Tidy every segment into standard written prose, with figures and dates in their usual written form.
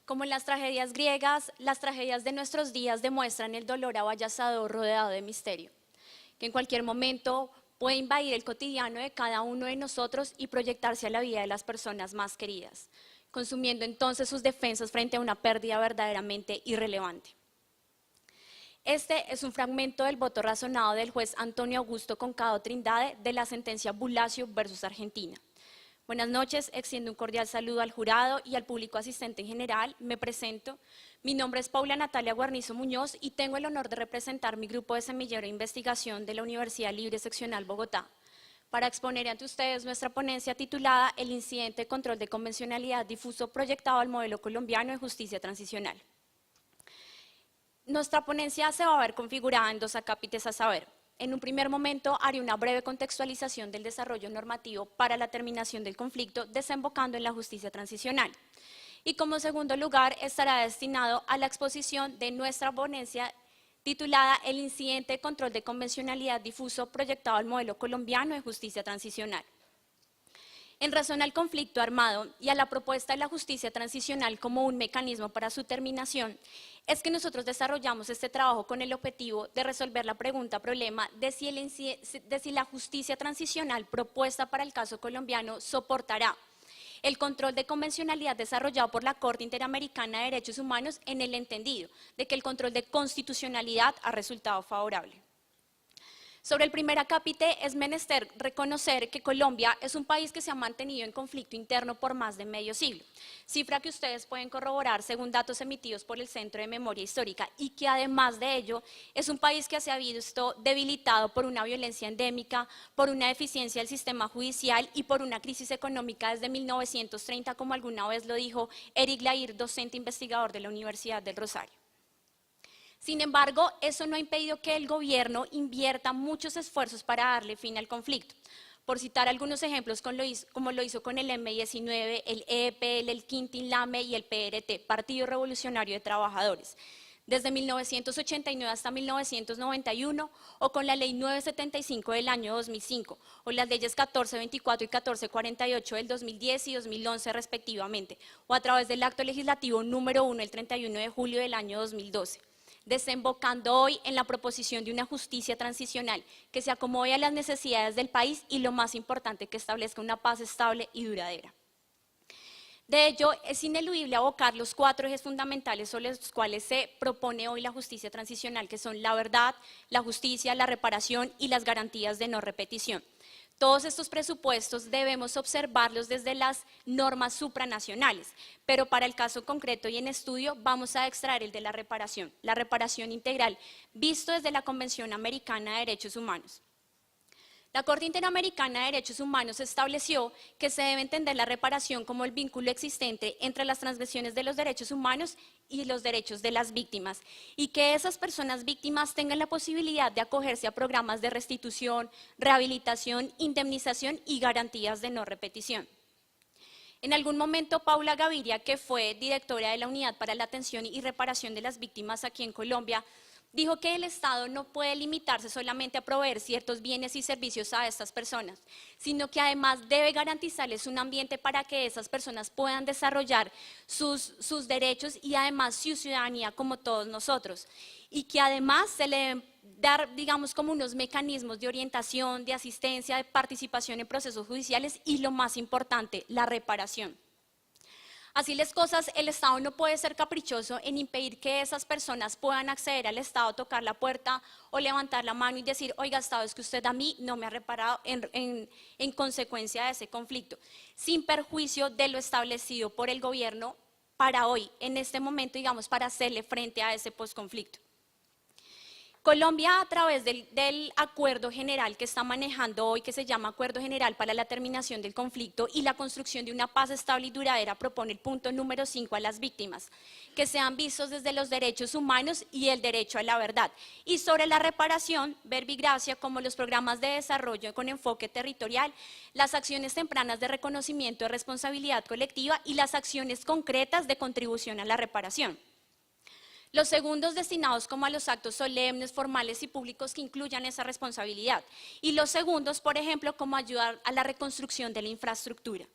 Como en las tragedias griegas, las tragedias de nuestros días demuestran el dolor avallazador rodeado de misterio, que en cualquier momento puede invadir el cotidiano de cada uno de nosotros y proyectarse a la vida de las personas más queridas, consumiendo entonces sus defensas frente a una pérdida verdaderamente irrelevante. Este es un fragmento del voto razonado del juez Antonio Augusto Concado Trindade de la sentencia Bulacio versus Argentina. Buenas noches, extiendo un cordial saludo al jurado y al público asistente en general. Me presento. Mi nombre es Paula Natalia Guarnizo Muñoz y tengo el honor de representar mi grupo de semillero de investigación de la Universidad Libre Seccional Bogotá para exponer ante ustedes nuestra ponencia titulada El incidente de control de convencionalidad difuso proyectado al modelo colombiano de justicia transicional. Nuestra ponencia se va a ver configurada en dos acápites a saber. En un primer momento haré una breve contextualización del desarrollo normativo para la terminación del conflicto, desembocando en la justicia transicional. Y como segundo lugar estará destinado a la exposición de nuestra ponencia titulada El incidente de control de convencionalidad difuso proyectado al modelo colombiano de justicia transicional. En razón al conflicto armado y a la propuesta de la justicia transicional como un mecanismo para su terminación, es que nosotros desarrollamos este trabajo con el objetivo de resolver la problema de si la justicia transicional propuesta para el caso colombiano soportará el control de convencionalidad desarrollado por la Corte Interamericana de Derechos Humanos en el entendido de que el control de constitucionalidad ha resultado favorable. Sobre el primer acápite es menester reconocer que Colombia es un país que se ha mantenido en conflicto interno por más de medio siglo, cifra que ustedes pueden corroborar según datos emitidos por el Centro de Memoria Histórica, y que además de ello es un país que se ha visto debilitado por una violencia endémica, por una deficiencia del sistema judicial y por una crisis económica desde 1930, como alguna vez lo dijo Eric Lair, docente investigador de la Universidad del Rosario. Sin embargo, eso no ha impedido que el gobierno invierta muchos esfuerzos para darle fin al conflicto. Por citar algunos ejemplos, como lo hizo con el M-19, el EPL, el Quintín-Lame y el PRT, Partido Revolucionario de Trabajadores, desde 1989 hasta 1991, o con la Ley 975 del año 2005, o las leyes 1424 y 1448 del 2010 y 2011 respectivamente, o a través del acto legislativo número 1 el 31 de julio del año 2012. Desembocando hoy en la proposición de una justicia transicional que se acomode a las necesidades del país y, lo más importante, que establezca una paz estable y duradera. De ello, es ineludible abocar los 4 ejes fundamentales sobre los cuales se propone hoy la justicia transicional, que son la verdad, la justicia, la reparación y las garantías de no repetición. Todos estos presupuestos debemos observarlos desde las normas supranacionales, pero para el caso concreto y en estudio vamos a extraer el de la reparación integral, visto desde la Convención Americana de Derechos Humanos. La Corte Interamericana de Derechos Humanos estableció que se debe entender la reparación como el vínculo existente entre las transgresiones de los derechos humanos y los derechos de las víctimas, y que esas personas víctimas tengan la posibilidad de acogerse a programas de restitución, rehabilitación, indemnización y garantías de no repetición. En algún momento, Paula Gaviria, que fue directora de la Unidad para la Atención y Reparación de las Víctimas aquí en Colombia, dijo que el Estado no puede limitarse solamente a proveer ciertos bienes y servicios a estas personas, sino que además debe garantizarles un ambiente para que esas personas puedan desarrollar sus derechos y además su ciudadanía como todos nosotros. Y que además se le deben dar, digamos, como unos mecanismos de orientación, de asistencia, de participación en procesos judiciales y, lo más importante, la reparación. Así las cosas, el Estado no puede ser caprichoso en impedir que esas personas puedan acceder al Estado, tocar la puerta o levantar la mano y decir: oiga, Estado, es que usted a mí no me ha reparado en consecuencia de ese conflicto, sin perjuicio de lo establecido por el gobierno para hoy, en este momento, digamos, para hacerle frente a ese posconflicto. Colombia, a través del acuerdo general que está manejando hoy, que se llama Acuerdo General para la Terminación del Conflicto y la Construcción de una Paz Estable y Duradera, propone el punto número 5 a las víctimas, que sean vistos desde los derechos humanos y el derecho a la verdad. Y sobre la reparación, verbigracia, como los programas de desarrollo con enfoque territorial, las acciones tempranas de reconocimiento de responsabilidad colectiva y las acciones concretas de contribución a la reparación. Los segundos destinados como a los actos solemnes, formales y públicos que incluyan esa responsabilidad. Y los segundos, por ejemplo, como ayudar a la reconstrucción de la infraestructura.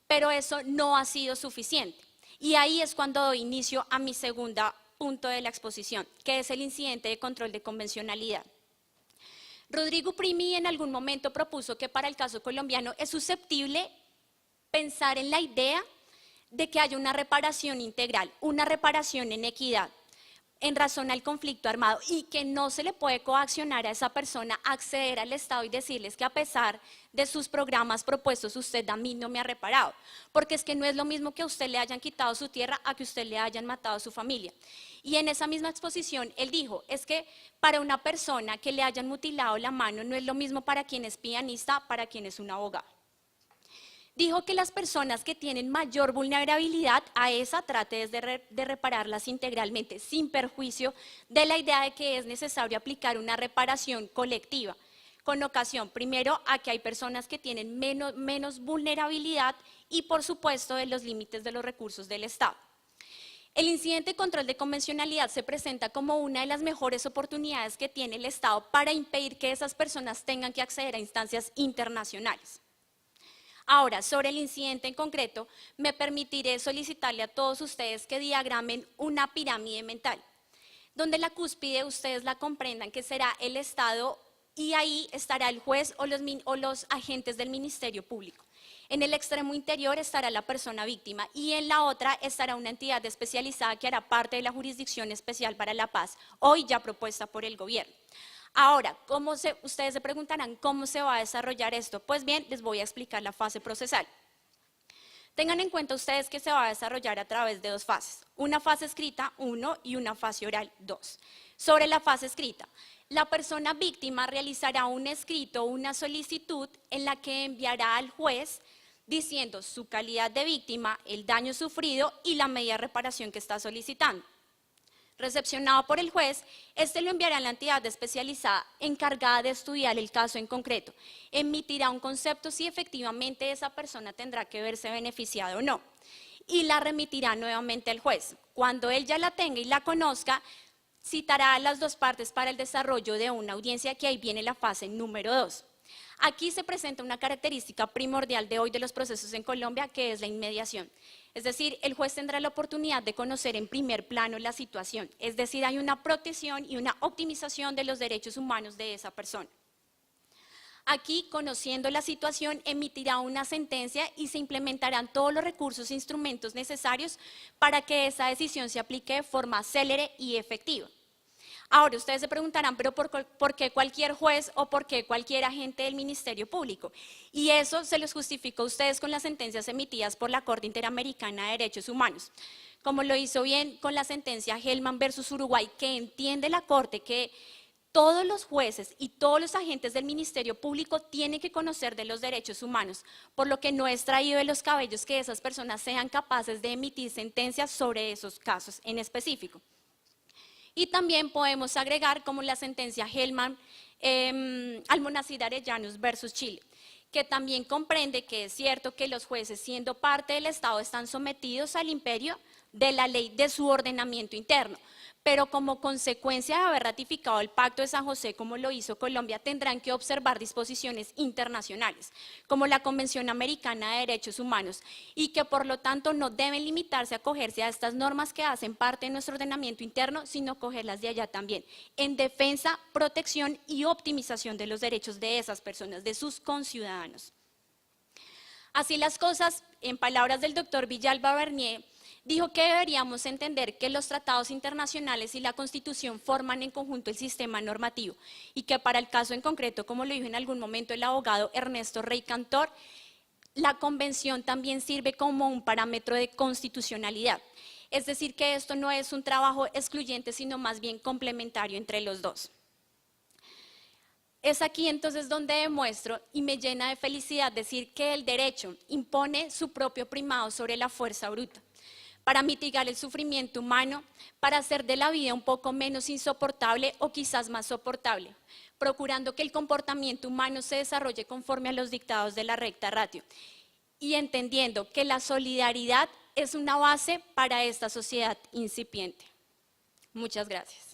Pero eso no ha sido suficiente. Y ahí es cuando doy inicio a mi segundo punto de la exposición, que es el incidente de control de convencionalidad. Rodrigo Primi en algún momento propuso que para el caso colombiano es susceptible pensar en la idea de que haya una reparación integral, una reparación en equidad, en razón al conflicto armado, y que no se le puede coaccionar a esa persona a acceder al Estado y decirles que a pesar de sus programas propuestos usted a mí no me ha reparado, porque es que no es lo mismo que a usted le hayan quitado su tierra a que usted le hayan matado a su familia. Y en esa misma exposición él dijo, es que para una persona que le hayan mutilado la mano no es lo mismo para quien es pianista, para quien es un abogado. Dijo que las personas que tienen mayor vulnerabilidad a esa trate de repararlas integralmente, sin perjuicio de la idea de que es necesario aplicar una reparación colectiva, con ocasión, primero, a que hay personas que tienen menos vulnerabilidad y, por supuesto, de los límites de los recursos del Estado. El incidente de control de convencionalidad se presenta como una de las mejores oportunidades que tiene el Estado para impedir que esas personas tengan que acceder a instancias internacionales. Ahora, sobre el incidente en concreto, me permitiré solicitarle a todos ustedes que diagramen una pirámide mental, donde la cúspide ustedes la comprendan que será el Estado y ahí estará el juez o los agentes del Ministerio Público. En el extremo interior estará la persona víctima y en la otra estará una entidad especializada que hará parte de la Jurisdicción Especial para la Paz, hoy ya propuesta por el gobierno. Ahora, ustedes se preguntarán cómo se va a desarrollar esto. Pues bien, les voy a explicar la fase procesal. Tengan en cuenta ustedes que se va a desarrollar a través de dos fases, una fase escrita 1 y una fase oral 2. Sobre la fase escrita, la persona víctima realizará un escrito o una solicitud en la que enviará al juez diciendo su calidad de víctima, el daño sufrido y la medida de reparación que está solicitando. Recepcionado por el juez, este lo enviará a la entidad especializada encargada de estudiar el caso en concreto. Emitirá un concepto si efectivamente esa persona tendrá que verse beneficiada o no. Y la remitirá nuevamente al juez. Cuando él ya la tenga y la conozca, citará a las dos partes para el desarrollo de una audiencia, que ahí viene la fase número 2. Aquí se presenta una característica primordial de hoy de los procesos en Colombia, que es la inmediación. Es decir, el juez tendrá la oportunidad de conocer en primer plano la situación, es decir, hay una protección y una optimización de los derechos humanos de esa persona. Aquí, conociendo la situación, emitirá una sentencia y se implementarán todos los recursos e instrumentos necesarios para que esa decisión se aplique de forma célere y efectiva. Ahora, ustedes se preguntarán, ¿pero por qué cualquier juez o por qué cualquier agente del Ministerio Público? Y eso se los justificó a ustedes con las sentencias emitidas por la Corte Interamericana de Derechos Humanos, como lo hizo bien con la sentencia Hellman versus Uruguay, que entiende la Corte que todos los jueces y todos los agentes del Ministerio Público tienen que conocer de los derechos humanos, por lo que no es traído de los cabellos que esas personas sean capaces de emitir sentencias sobre esos casos en específico. Y también podemos agregar como la sentencia Hellman Almonacid Arellanos versus Chile, que también comprende que es cierto que los jueces, siendo parte del Estado, están sometidos al imperio de la ley de su ordenamiento interno, pero como consecuencia de haber ratificado el Pacto de San José, como lo hizo Colombia, tendrán que observar disposiciones internacionales, como la Convención Americana de Derechos Humanos, y que por lo tanto no deben limitarse a acogerse a estas normas que hacen parte de nuestro ordenamiento interno, sino cogerlas de allá también, en defensa, protección y optimización de los derechos de esas personas, de sus conciudadanos. Así las cosas, en palabras del doctor Villalba Bernier, dijo que deberíamos entender que los tratados internacionales y la Constitución forman en conjunto el sistema normativo y que para el caso en concreto, como lo dijo en algún momento el abogado Ernesto Rey Cantor, la Convención también sirve como un parámetro de constitucionalidad. Es decir, que esto no es un trabajo excluyente, sino más bien complementario entre los dos. Es aquí entonces donde demuestro y me llena de felicidad decir que el derecho impone su propio primado sobre la fuerza bruta, para mitigar el sufrimiento humano, para hacer de la vida un poco menos insoportable o quizás más soportable, procurando que el comportamiento humano se desarrolle conforme a los dictados de la recta ratio y entendiendo que la solidaridad es una base para esta sociedad incipiente. Muchas gracias.